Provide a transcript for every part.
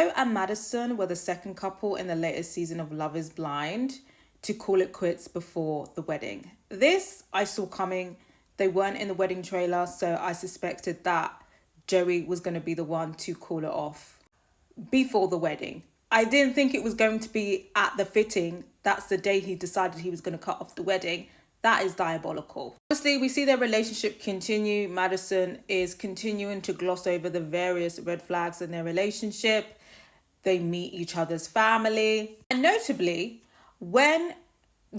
Joe and Madison were the second couple in the latest season of Love is Blind to call it quits before the wedding. This I saw coming. They weren't in the wedding trailer, so I suspected that Joey was going to be the one to call it off before the wedding. I didn't think it was going to be at the fitting. That's the day he decided he was going to cut off the wedding. That is diabolical. Obviously, we see their relationship continue. Madison is continuing to gloss over the various red flags in their relationship. They meet each other's family. And notably, when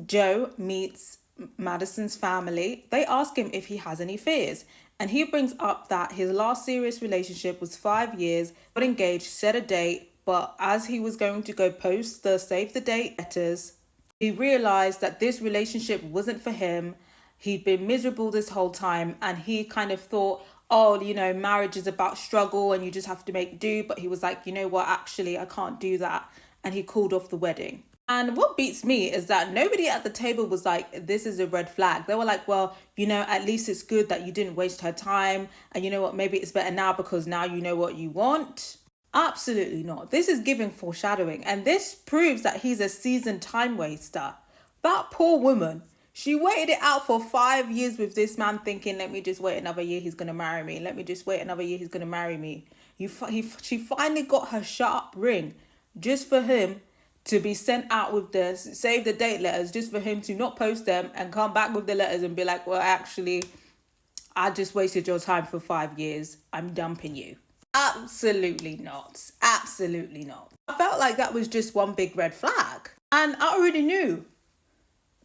Joe meets Madison's family, they ask him if he has any fears. And he brings up that his last serious relationship was 5 years, got engaged, set a date, but as he was going to go post the save the date letters, he realized that this relationship wasn't for him. He'd been miserable this whole time, and he kind of thought, oh, marriage is about struggle and you just have to make do. But he was like, you know what, actually, I can't do that. And he called off the wedding. And what beats me is that nobody at the table was like, this is a red flag. They were like, well, at least it's good that you didn't waste her time. And you know what, maybe it's better now because now you know what you want. Absolutely not. This is giving foreshadowing. And this proves that he's a seasoned time waster. That poor woman, she waited it out for 5 years with this man thinking, let me just wait another year, he's going to marry me. Let me just wait another year, he's going to marry me. She finally got her shut up ring just for him to be sent out with the save the date letters, just for him to not post them and come back with the letters and be like, well, actually, I just wasted your time for 5 years. I'm dumping you. Absolutely not. Absolutely not. I felt like that was just one big red flag. And I already knew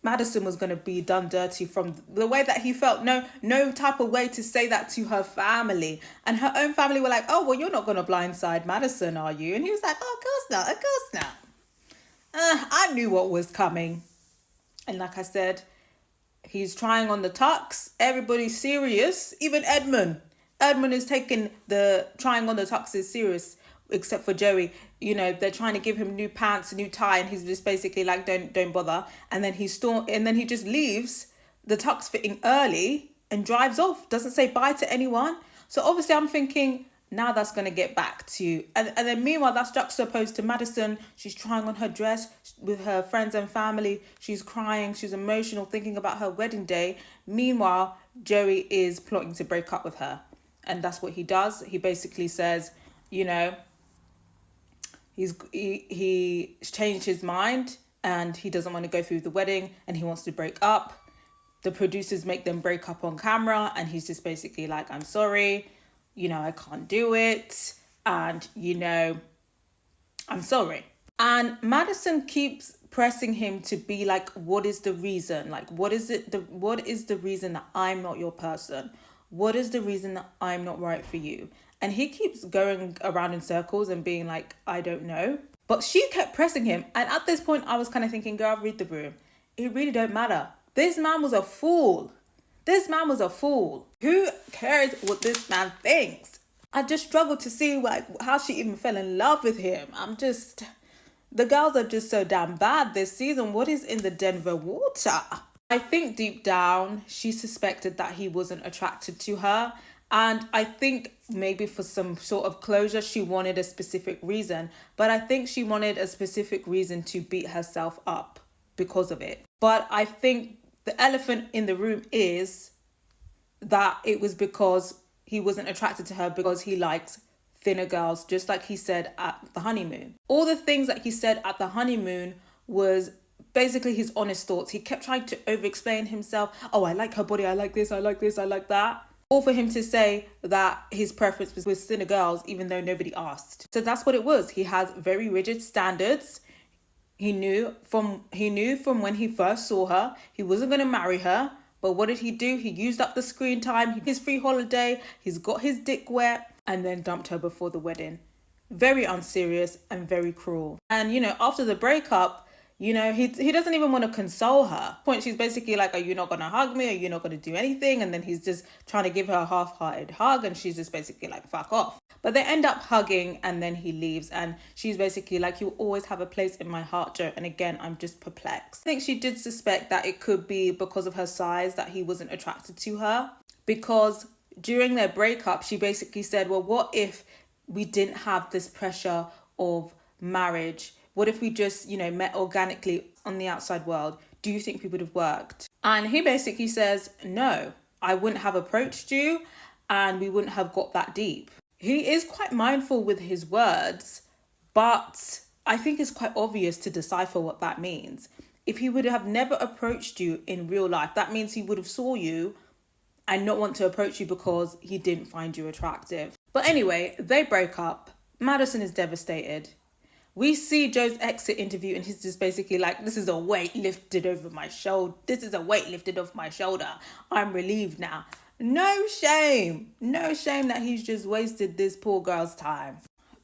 Madison was going to be done dirty from the way that he felt. No type of way to say that to her family. And her own family were like, oh, well, you're not going to blindside Madison, are you? And he was like, oh, of course not. Of course not. I knew what was coming. And like I said, he's trying on the tux. Everybody's serious. Even Edmund. Edmund is taking the trying on the tuxes serious, except for Joey. They're trying to give him new pants, a new tie, and he's just basically like, don't bother. And then he just leaves the tux fitting early and drives off. Doesn't say bye to anyone. So obviously I'm thinking, now that's going to get back to you. And then meanwhile, that's juxtaposed to Madison. She's trying on her dress with her friends and family. She's crying. She's emotional, thinking about her wedding day. Meanwhile, Joey is plotting to break up with her. And that's what he does. He basically says, he's changed his mind and he doesn't want to go through the wedding and he wants to break up. The producers make them break up on camera and he's just basically like, I'm sorry. I can't do it. And, I'm sorry. And Madison keeps pressing him to be like, what is the reason? Like, what is the reason that I'm not your person? What is the reason that I'm not right for you? And he keeps going around in circles and being like, I don't know. But she kept pressing him. And at this point, I was kind of thinking, girl, read the room. It really don't matter. This man was a fool. This man was a fool. Who cares what this man thinks? I just struggled to see how she even fell in love with him. The girls are just so damn bad this season. What is in the Denver water? I think deep down, she suspected that he wasn't attracted to her. And I think maybe for some sort of closure, she wanted a specific reason. But I think she wanted a specific reason to beat herself up because of it. But I think the elephant in the room is that it was because he wasn't attracted to her because he likes thinner girls, just like he said at the honeymoon. All the things that he said at the honeymoon was basically his honest thoughts. He kept trying to over-explain himself. Oh, I like her body. I like this. I like this. I like that. All for him to say that his preference was with thinner girls, even though nobody asked. So that's what it was. He has very rigid standards. He knew from when he first saw her, he wasn't going to marry her. But what did he do? He used up the screen time, his free holiday. He's got his dick wet and then dumped her before the wedding. Very unserious and very cruel. And, after the breakup, he doesn't even want to console her. Point, she's basically like, are you not going to hug me? Are you not going to do anything? And then he's just trying to give her a half-hearted hug and she's just basically like, fuck off. But they end up hugging and then he leaves and she's basically like, you always have a place in my heart, Joe. And again, I'm just perplexed. I think she did suspect that it could be because of her size that he wasn't attracted to her. Because during their breakup, she basically said, well, what if we didn't have this pressure of marriage? What if we just, met organically on the outside world? Do you think we would have worked? And he basically says, no, I wouldn't have approached you and we wouldn't have got that deep. He is quite mindful with his words, but I think it's quite obvious to decipher what that means. If he would have never approached you in real life, that means he would have saw you and not want to approach you because he didn't find you attractive. But anyway, they break up. Madison is devastated. We see Joe's exit interview and he's just basically like, this is a weight lifted over my shoulder. This is a weight lifted off my shoulder. I'm relieved now. No shame. No shame that he's just wasted this poor girl's time.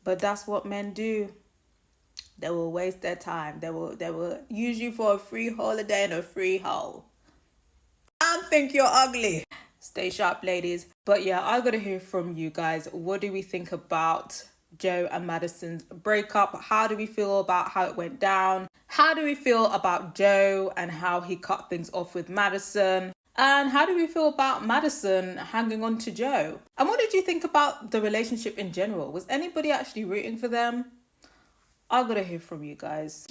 But that's what men do. They will waste their time. They will use you for a free holiday and a free hole. I think you're ugly. Stay sharp, ladies. But yeah, I gotta hear from you guys. What do we think about Joe and Madison's breakup? How do we feel about how it went down? How do we feel about Joe and how he cut things off with Madison? And how do we feel about Madison hanging on to Joe? And what did you think about the relationship in general? Was anybody actually rooting for them? I gotta hear from you guys.